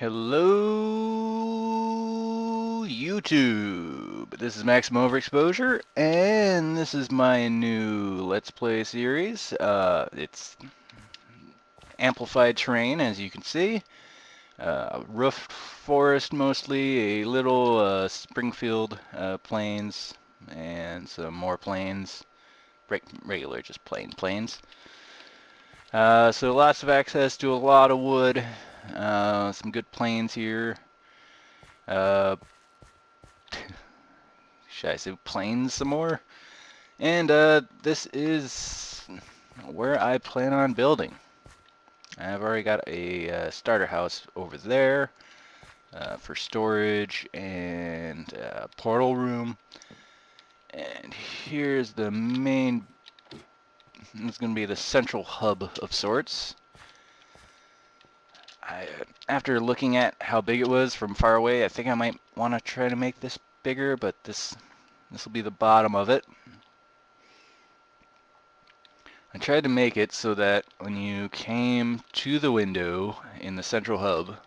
Hello, YouTube. This is Maximum Overexposure, and this is my new Let's Play series. It's amplified terrain, as you can see. Roofed forest mostly, a little Springfield plains, and some more plains. Regular, just plain plains. So lots of access to a lot of wood. Some good plains here. Should I say plains some more? And this is where I plan on building. I've already got a starter house over there for storage and portal room. And here's the main, it's going to be the central hub of sorts. After looking at how big it was from far away, I think I might want to try to make this bigger, but this will be the bottom of it. I tried to make it so that when you came to the window in the central hub,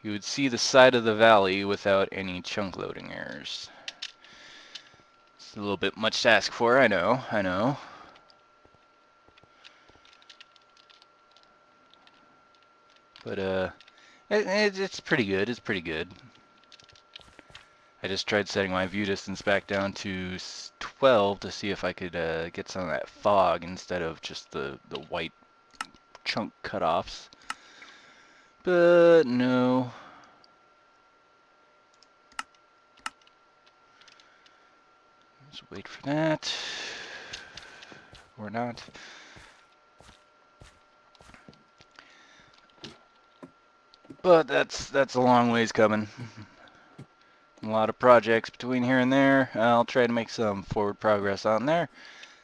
you would see the side of the valley without any chunk loading errors. It's a little bit much to ask for, I know. But it's pretty good. I just tried setting my view distance back down to 12 to see if I could get some of that fog instead of just the white chunk cutoffs. But no. Just wait for that. Or not. But that's a long ways coming. A lot of projects between here and there. I'll try to make some forward progress on there.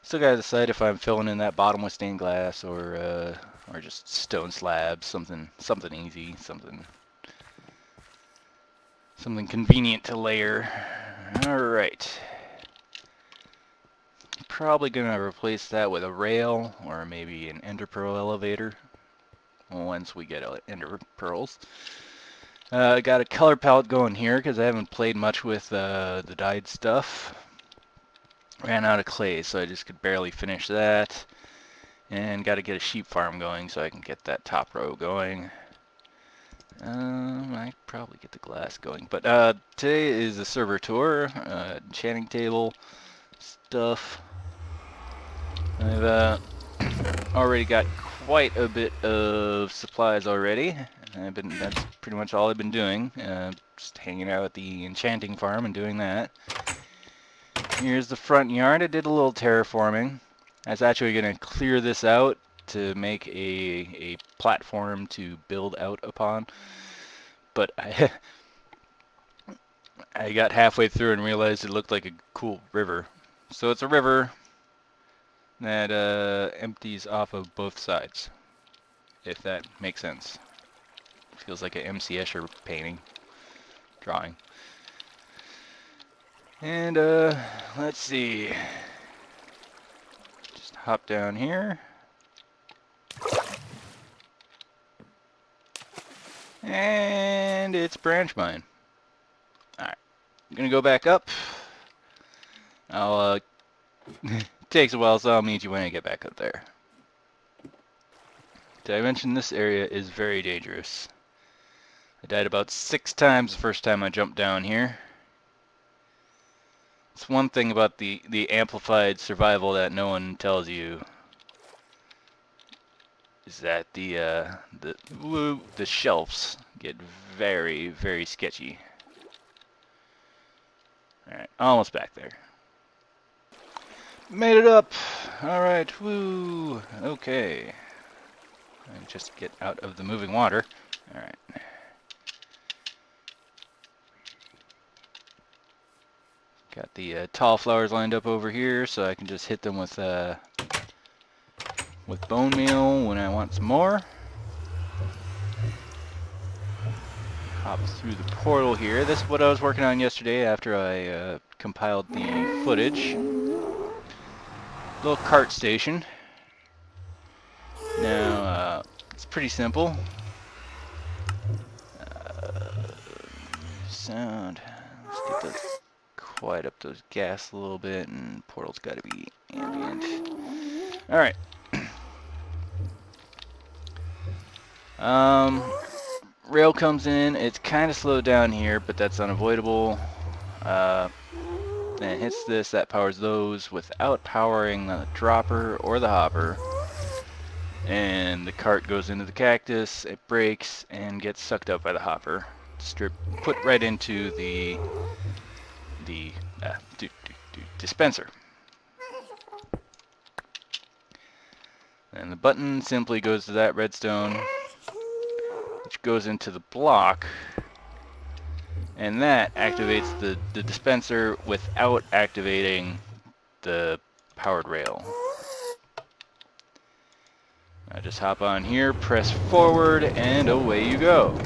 Still gotta decide if I'm filling in that bottom with stained glass or just stone slabs, something easy, something convenient to layer. All right. Probably gonna replace that with a rail or maybe an ender pearl elevator once we get ender pearls. Got a color palette going here because I haven't played much with the dyed stuff. Ran out of clay, so I just could barely finish that. And got to get a sheep farm going so I can get that top row going. I probably get the glass going. But today is a server tour, enchanting table stuff. I've already got quite a bit of supplies already. That's pretty much all I've been doing, just hanging out at the enchanting farm and doing that. Here's the front yard. I did a little terraforming. I was actually going to clear this out to make a platform to build out upon, but I got halfway through and realized it looked like a cool river. So it's a river that empties off of both sides, if that makes sense. Feels like an MC Escher painting, drawing. And let's see. Just hop down here. And it's branch mine. Alright. I'm gonna go back up. I'll takes a while, so I'll meet you when I get back up there. Did I mention this area is very dangerous? I died about 6 times the first time I jumped down here. It's one thing about the amplified survival that no one tells you is that the shelves get very, very sketchy. Alright, almost back there. Made it up! Alright, woo! Okay. Just get out of the moving water. Alright. Got the tall flowers lined up over here, so I can just hit them with bone meal when I want some more. Hop through the portal here. This is what I was working on yesterday after I compiled the footage. Little cart station. Now, it's pretty simple. sound. Let's get those, quiet up those gas a little bit, and portal's got to be ambient. All right. Rail comes in. It's kind of slowed down here, but that's unavoidable. And it hits this. That powers those without powering the dropper or the hopper. And the cart goes into the cactus. It breaks and gets sucked up by the hopper. Put right into the dispenser. And the button simply goes to that redstone, which goes into the block, and that activates the dispenser without activating the powered rail. Now just hop on here, press forward, and away you go.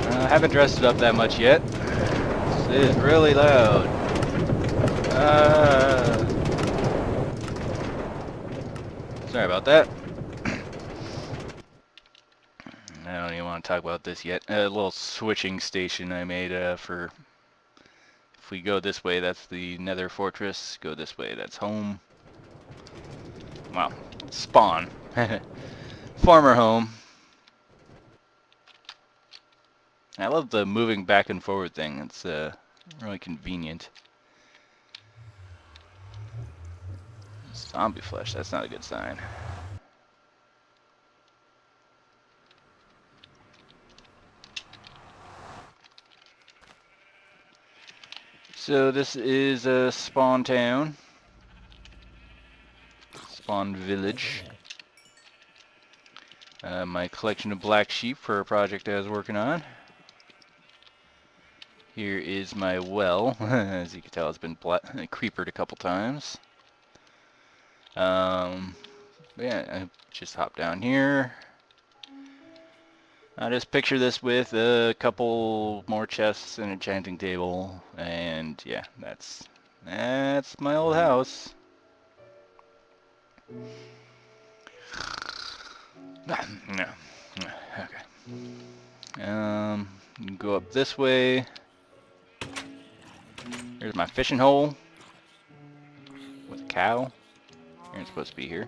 I haven't dressed it up that much yet. This is really loud. Sorry about that. I don't even want to talk about this yet. A little switching station I made for... If we go this way, that's the Nether Fortress. Go this way, that's home. Wow. Spawn. Farmer home. I love the moving back and forward thing. It's really convenient. Zombie flesh, that's not a good sign. So this is a spawn town. Spawn village. My collection of black sheep for a project I was working on. Here is my well. As you can tell, it's been creepered a couple times. Yeah, I just hop down here. I just picture this with a couple more chests and a enchanting table, and yeah, that's my old house. No. Okay. Go up this way. Here's my fishing hole with a cow. You're supposed to be here.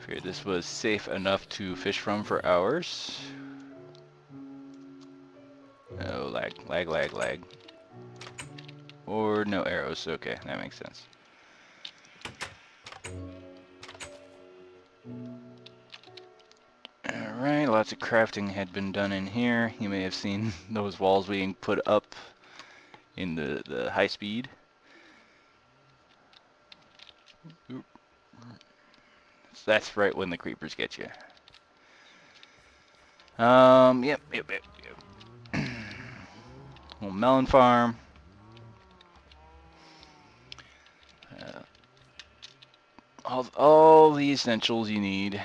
Figured this was safe enough to fish from for hours. Oh, lag. Or no arrows. Okay, that makes sense. Alright, lots of crafting had been done in here. You may have seen those walls being put up in the high speed. Oop. That's right when the creepers get you. Yep. Little melon farm. All the essentials you need.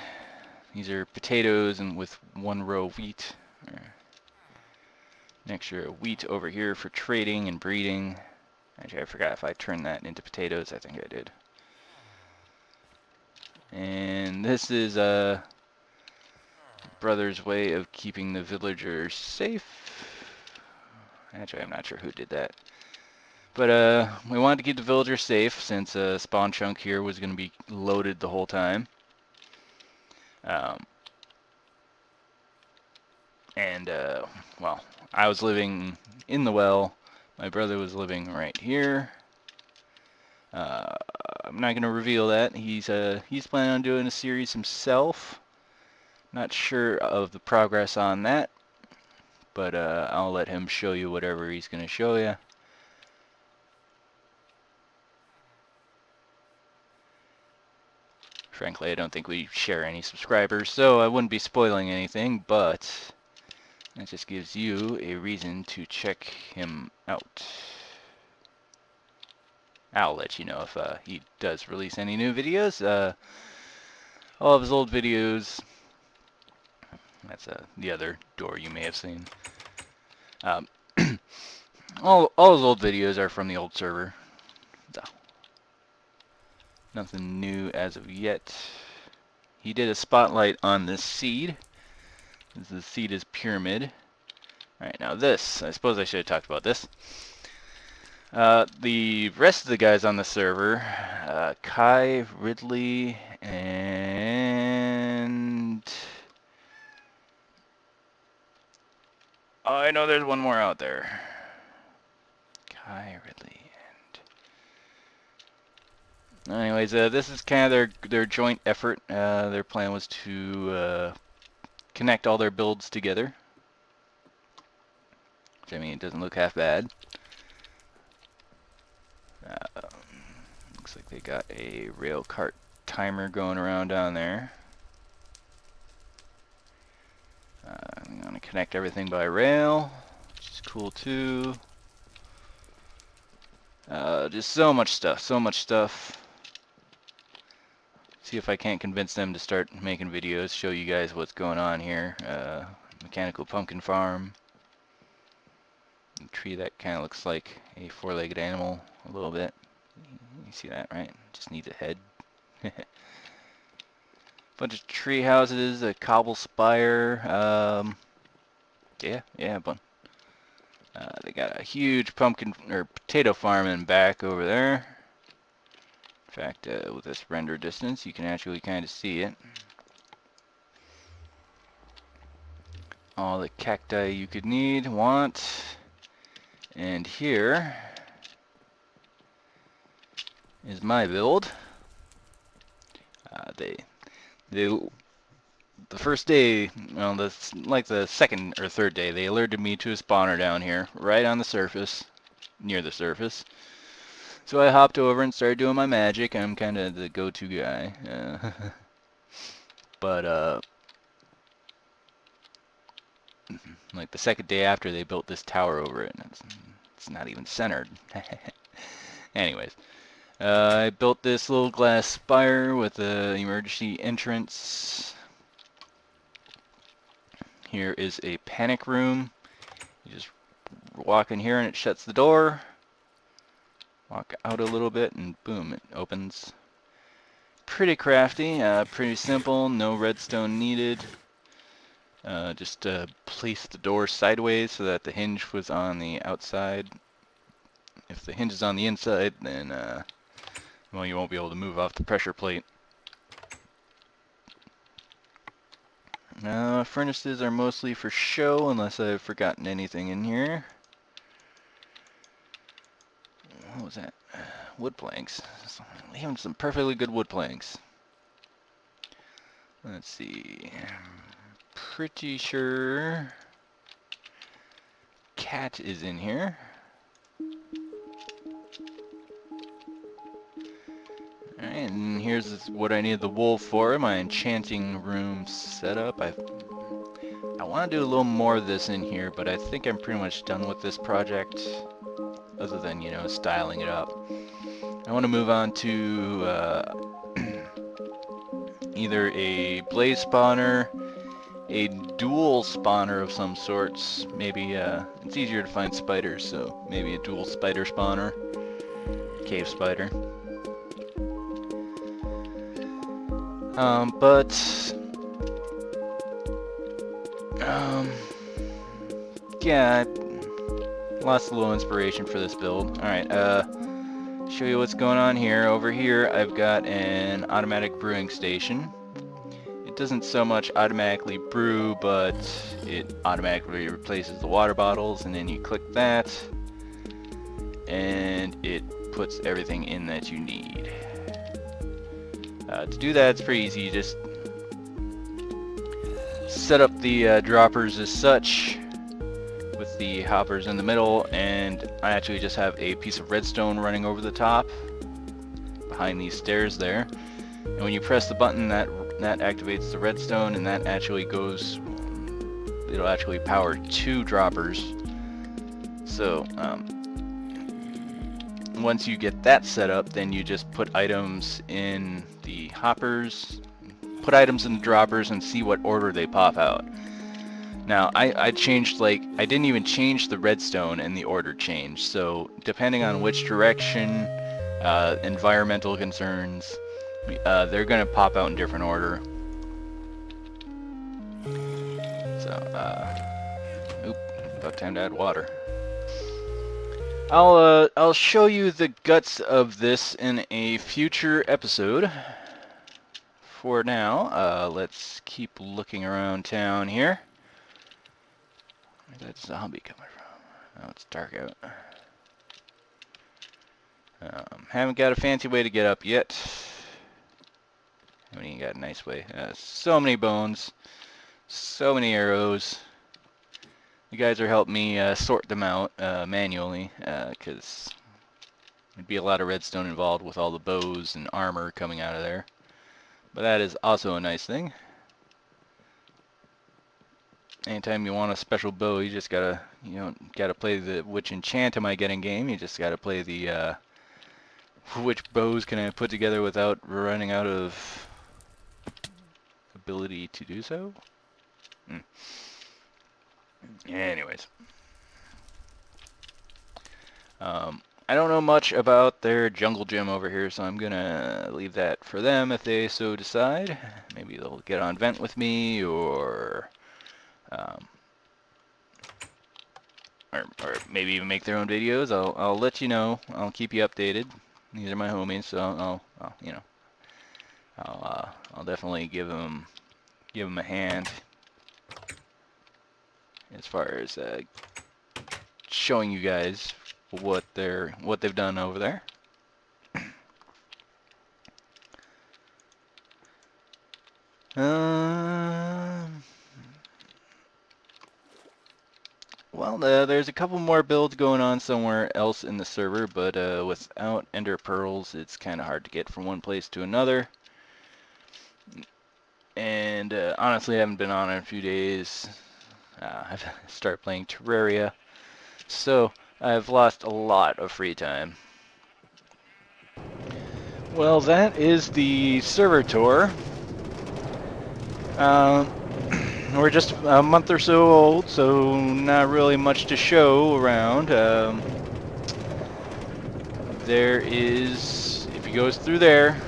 These are potatoes and with 1 row of wheat. An extra wheat over here for trading and breeding. Actually, I forgot if I turned that into potatoes. I think I did. And this is a brother's way of keeping the villagers safe. Actually, I'm not sure who did that. But we wanted to keep the villagers safe since spawn chunk here was going to be loaded the whole time. Well, I was living in the well. My brother was living right here. I'm not going to reveal that. He's planning on doing a series himself. Not sure of the progress on that, but I'll let him show you whatever he's going to show you. Frankly, I don't think we share any subscribers, so I wouldn't be spoiling anything, but that just gives you a reason to check him out. I'll let you know if he does release any new videos. All of his old videos, that's the other door you may have seen. All his old videos are from the old server. So. Nothing new as of yet. He did a spotlight on this seed. The seed is pyramid. Alright, now this, I suppose I should have talked about this. The rest of the guys on the server, Kai, Ridley, and... oh, I know there's one more out there. Kai, Ridley, and... anyways, this is kind of their joint effort. Their plan was to connect all their builds together. Which, I mean, it doesn't look half bad. Looks like they got a rail cart timer going around down there. I'm going to connect everything by rail, which is cool too. Just so much stuff, so much stuff. See if I can't convince them to start making videos, show you guys what's going on here. Mechanical pumpkin farm. A tree that kind of looks like a four-legged animal a little bit. You see that, right? Just needs a head. Bunch of tree houses, a cobble spire. Yeah, a bunch. They got a huge pumpkin or potato farm in back over there. In fact, with this render distance, you can actually kind of see it. All the cacti you could want. And here is my build. The first day, well, like the second or third day, they alerted me to a spawner down here, right on the surface, near the surface. So I hopped over and started doing my magic. I'm kind of the go-to guy. But like the second day after, they built this tower over it, and it's not even centered. Anyways. I built this little glass spire with an emergency entrance. Here is a panic room. You just walk in here and it shuts the door. Walk out a little bit and boom, it opens. Pretty crafty, pretty simple, no redstone needed. Just place the door sideways so that the hinge was on the outside. If the hinge is on the inside, then well, you won't be able to move off the pressure plate. Furnaces are mostly for show, unless I've forgotten anything in here. What was that? Wood planks. Even some perfectly good wood planks. Let's see. Pretty sure cat is in here. Alright, and here's what I need the wool for, my enchanting room setup. I want to do a little more of this in here, but I think I'm pretty much done with this project, other than, you know, styling it up. I want to move on to either a blaze spawner, a dual spawner of some sorts. Maybe, it's easier to find spiders, so maybe a dual spider spawner, cave spider. Yeah, I lost a little inspiration for this build. Alright, show you what's going on here. Over here, I've got an automatic brewing station. It doesn't so much automatically brew, but it automatically replaces the water bottles, and then you click that, and it puts everything in that you need. To do that, it's pretty easy. You just set up the droppers as such, with the hoppers in the middle, and I actually just have a piece of redstone running over the top, behind these stairs there. And when you press the button, that activates the redstone, and that actually goes, it'll actually power 2 droppers. So, once you get that set up, then you just put items in the hoppers, put items in the droppers, and see what order they pop out. Now, I changed, like, I didn't even change the redstone and the order changed, so depending on which direction environmental concerns. They're going to pop out in different order. So, about time to add water. I'll show you the guts of this in a future episode. For now, let's keep looking around town here. Where's that zombie coming from? Oh, it's dark out. Haven't got a fancy way to get up yet. Haven't even got a nice way. So many bones. So many arrows. You guys are helping me sort them out manually, because there'd be a lot of redstone involved with all the bows and armor coming out of there. But that is also a nice thing. Anytime you want a special bow, you just gotta, you don't gotta play the which enchant am I getting game. You just gotta play the which bows can I put together without running out of ability to do so. Anyways, I don't know much about their jungle gym over here, so I'm gonna leave that for them if they so decide. Maybe they'll get on vent with me, or maybe even make their own videos. I'll let you know. I'll keep you updated. These are my homies, so I'll definitely give them a hand as far as showing you guys what they've done over there. Well, there's a couple more builds going on somewhere else in the server, but without ender pearls, it's kind of hard to get from one place to another. And honestly, I haven't been on in a few days. I've started playing Terraria, so I've lost a lot of free time. Well, that is the server tour. We're just a month or so old, so not really much to show around. There is, if you go through there,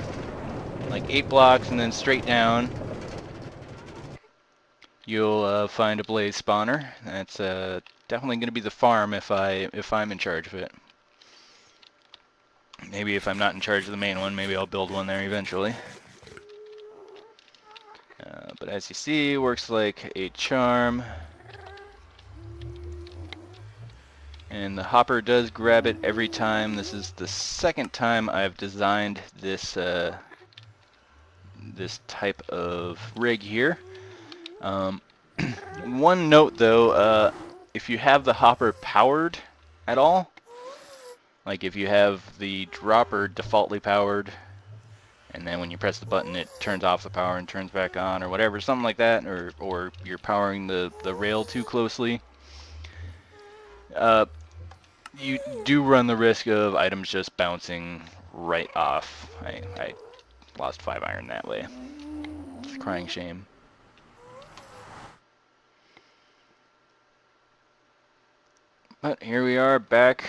like 8 blocks and then straight down, you'll find a blaze spawner. That's definitely going to be the farm if I'm in charge of it. Maybe if I'm not in charge of the main one, maybe I'll build one there eventually. But as you see, works like a charm. And the hopper does grab it every time. This is the second time I've designed this this type of rig here. One note though, if you have the hopper powered at all, like if you have the dropper defaultly powered, and then when you press the button it turns off the power and turns back on or whatever, something like that, or you're powering the rail too closely, you do run the risk of items just bouncing right off. I lost 5 iron that way. It's a crying shame. But here we are back.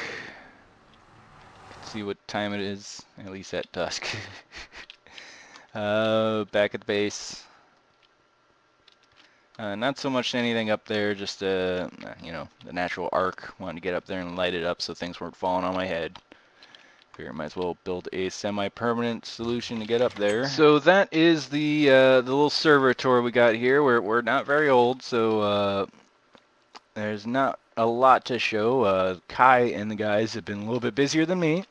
Let's see what time it is, at least at dusk. Back at the base. Not so much anything up there, just you know, the natural arc. Wanted to get up there and light it up so things weren't falling on my head. Figure might as well build a semi-permanent solution to get up there. So that is the little server tour we got here. We're not very old, so there's not a lot to show. Kai and the guys have been a little bit busier than me.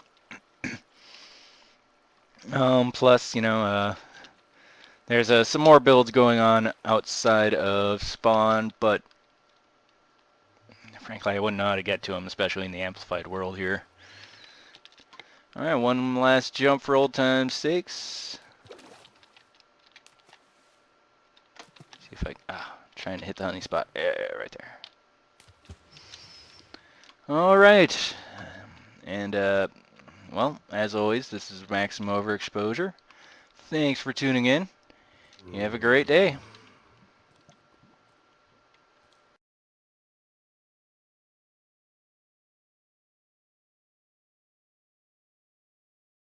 Plus, you know, there's some more builds going on outside of spawn, but frankly, I wouldn't know how to get to them, especially in the amplified world here. Alright, one last jump for old time's sakes. See if trying to hit the honey spot. Yeah, right there. Alright. And, well, as always, this is Maximum Overexposure. Thanks for tuning in. You have a great day.